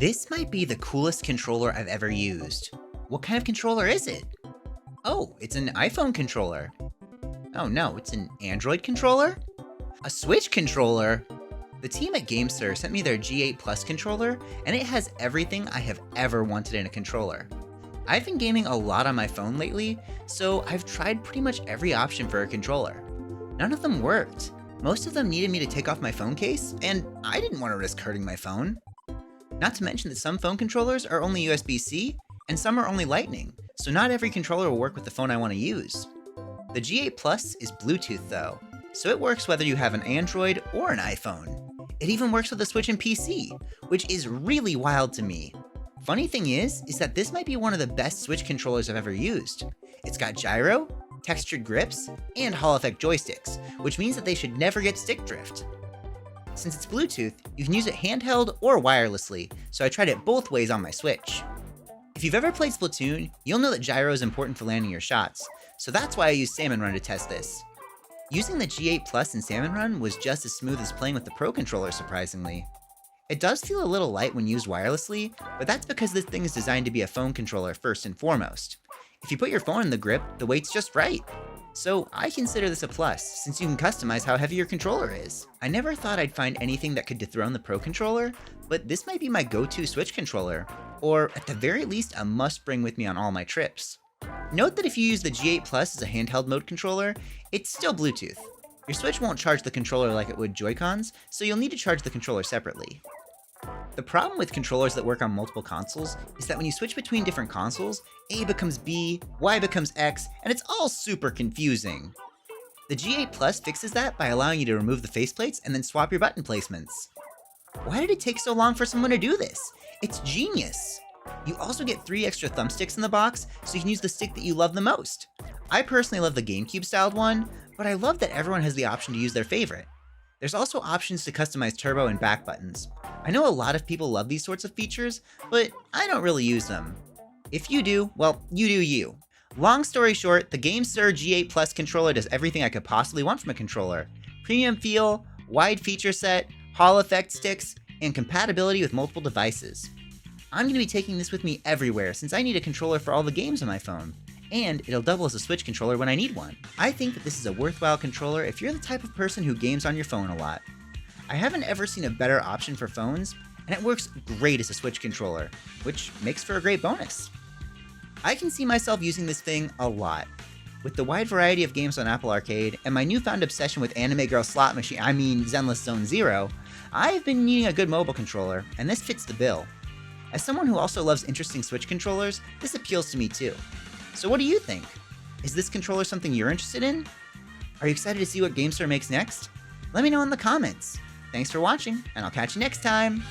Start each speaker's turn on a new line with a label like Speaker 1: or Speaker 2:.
Speaker 1: This might be the coolest controller I've ever used. What kind of controller is it? Oh, it's an iPhone controller. Oh no, it's an Android controller? A Switch controller? The team at Gamesir sent me their G8 Plus controller, and it has everything I have ever wanted in a controller. I've been gaming a lot on my phone lately, so I've tried pretty much every option for a controller. None of them worked. Most of them needed me to take off my phone case, and I didn't want to risk hurting my phone. Not to mention that some phone controllers are only USB-C, and some are only Lightning, so not every controller will work with the phone I want to use. The G8 Plus is Bluetooth though, so it works whether you have an Android or an iPhone. It even works with the Switch and PC, which is really wild to me. Funny thing is that this might be one of the best Switch controllers I've ever used. It's got gyro, textured grips, and Hall effect joysticks, which means that they should never get stick drift. Since it's Bluetooth, you can use it handheld or wirelessly, so I tried it both ways on my Switch. If you've ever played Splatoon, you'll know that gyro is important for landing your shots, so that's why I used Salmon Run to test this. Using the G8 Plus in Salmon Run was just as smooth as playing with the Pro controller, surprisingly. It does feel a little light when used wirelessly, but that's because this thing is designed to be a phone controller first and foremost. If you put your phone in the grip, the weight's just right. So I consider this a plus, since you can customize how heavy your controller is. I never thought I'd find anything that could dethrone the Pro controller, but this might be my go-to Switch controller, or at the very least a must bring with me on all my trips. Note that if you use the G8 Plus as a handheld mode controller, it's still Bluetooth. Your Switch won't charge the controller like it would Joy-Cons, so you'll need to charge the controller separately. The problem with controllers that work on multiple consoles is that when you switch between different consoles, A becomes B, Y becomes X, and it's all super confusing. The G8 Plus fixes that by allowing you to remove the faceplates and then swap your button placements. Why did it take so long for someone to do this? It's genius! You also get 3 extra thumbsticks in the box, so you can use the stick that you love the most. I personally love the GameCube styled one, but I love that everyone has the option to use their favorite. There's also options to customize turbo and back buttons. I know a lot of people love these sorts of features, but I don't really use them. If you do, well, you do you. Long story short, the Gamesir G8 Plus controller does everything I could possibly want from a controller. Premium feel, wide feature set, Hall effect sticks, and compatibility with multiple devices. I'm going to be taking this with me everywhere since I need a controller for all the games on my phone. And it'll double as a Switch controller when I need one. I think that this is a worthwhile controller if you're the type of person who games on your phone a lot. I haven't ever seen a better option for phones, and it works great as a Switch controller, which makes for a great bonus. I can see myself using this thing a lot. With the wide variety of games on Apple Arcade, and my newfound obsession with Anime Girl Slot Machine, Zenless Zone Zero, I've been needing a good mobile controller, and this fits the bill. As someone who also loves interesting Switch controllers, this appeals to me too. So what do you think? Is this controller something you're interested in? Are you excited to see what Gamesir makes next? Let me know in the comments. Thanks for watching, and I'll catch you next time!